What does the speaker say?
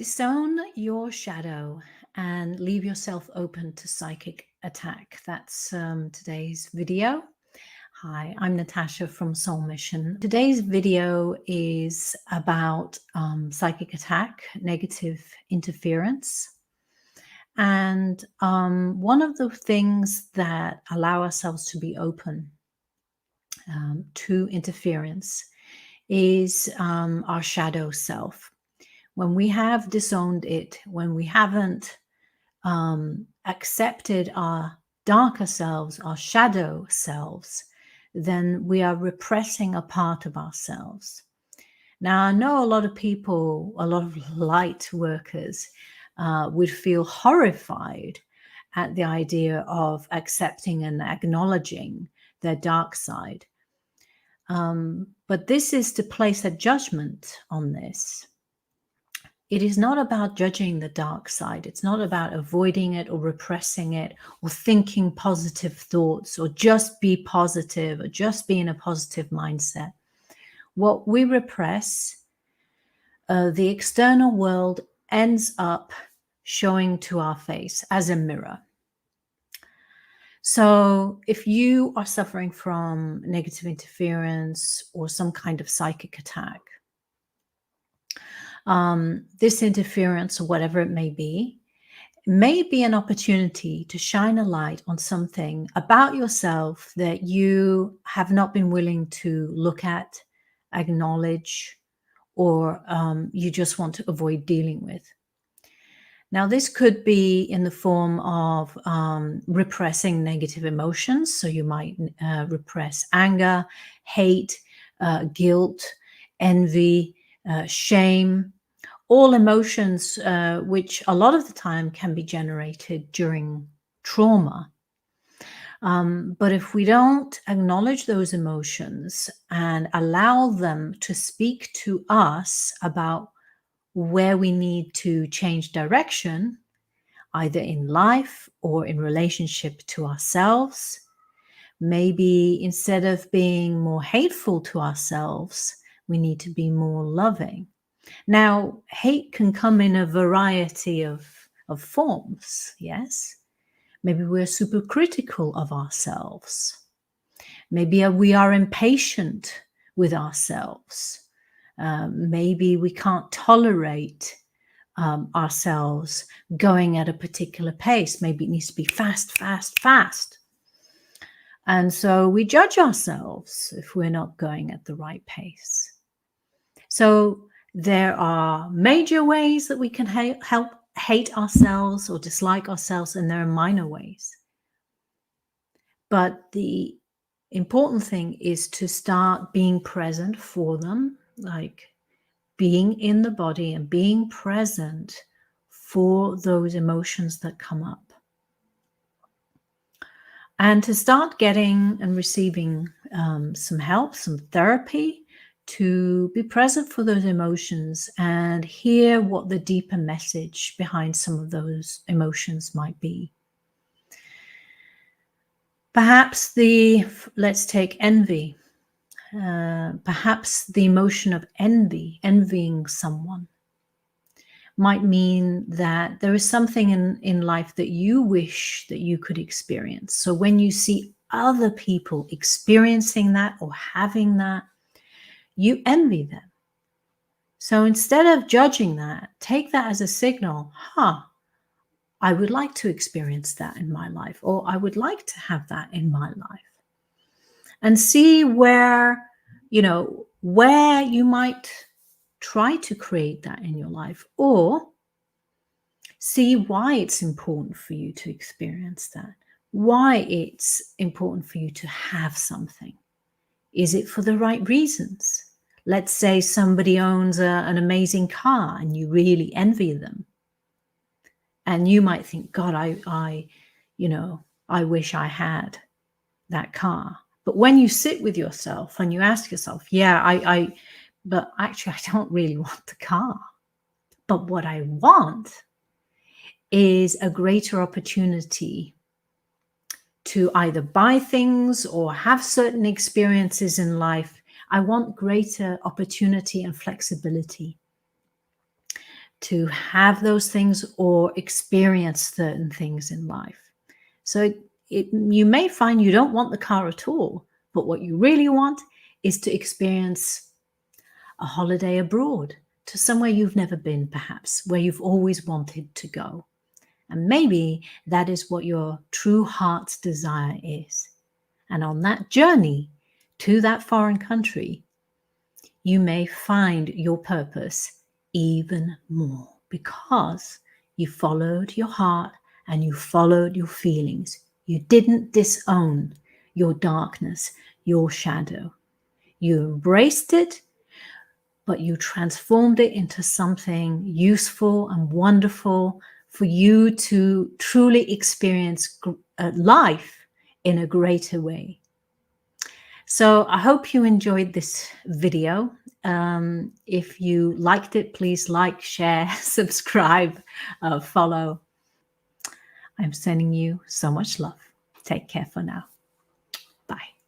Disown your shadow and leave yourself open to psychic attack. That's today's video. Hi, I'm Natasha from Soul Mission. Today's video is about psychic attack, negative interference. And one of the things that allow ourselves to be open to interference is our shadow self. When we have disowned it, when we haven't accepted our darker selves, our shadow selves, then we are repressing a part of ourselves. Now, I know a lot of people, a lot of light workers would feel horrified at the idea of accepting and acknowledging their dark side. But this is to place a judgment on this. It is not about judging the dark side. It's not about avoiding it or repressing it or thinking positive thoughts or just be positive or just be in a positive mindset. What we repress, the external world ends up showing to our face as a mirror. So if you are suffering from negative interference or some kind of psychic attack, this interference or whatever it may be an opportunity to shine a light on something about yourself that you have not been willing to look at, acknowledge, or you just want to avoid dealing with. Now, this could be in the form of repressing negative emotions. So you might repress anger, hate, guilt, envy, shame, all emotions which a lot of the time can be generated during trauma. But if we don't acknowledge those emotions and allow them to speak to us about where we need to change direction, either in life or in relationship to ourselves, maybe instead of being more hateful to ourselves, we need to be more loving. Now, hate can come in a variety of forms, yes? Maybe we're super critical of ourselves. Maybe we are impatient with ourselves. Maybe we can't tolerate ourselves going at a particular pace. Maybe it needs to be fast, fast, fast. And so we judge ourselves if we're not going at the right pace. So there are major ways that we can help hate ourselves or dislike ourselves, and there are minor ways. But the important thing is to start being present for them, like being in the body and being present for those emotions that come up. And to start getting and receiving some help, some therapy, to be present for those emotions and hear what the deeper message behind some of those emotions might be. Perhaps let's take envy. Perhaps the emotion of envying someone, might mean that there is something in life that you wish that you could experience. So when you see other people experiencing that or having that, you envy them. So instead of judging that, take that as a signal, I would like to experience that in my life, or I would like to have that in my life. And see where you might try to create that in your life, or see why it's important for you to experience that, why it's important for you to have something. Is it for the right reasons? Let's say somebody owns an amazing car and you really envy them. And you might think, God, I wish I had that car. But when you sit with yourself and you ask yourself, but actually I don't really want the car. But what I want is a greater opportunity to either buy things or have certain experiences in life. I want greater opportunity and flexibility. to have those things or experience certain things in life. So you may find you don't want the car at all, but what you really want is to experience a holiday abroad, to somewhere you've never been, perhaps, where you've always wanted to go. And maybe that is what your true heart's desire is. And on that journey to that foreign country, you may find your purpose even more because you followed your heart and you followed your feelings. You didn't disown your darkness, your shadow. You embraced it, but you transformed it into something useful and wonderful for you to truly experience life in a greater way. So I hope you enjoyed this video. If you liked it, please like, share, subscribe, follow. I'm sending you so much love. Take care for now. Bye.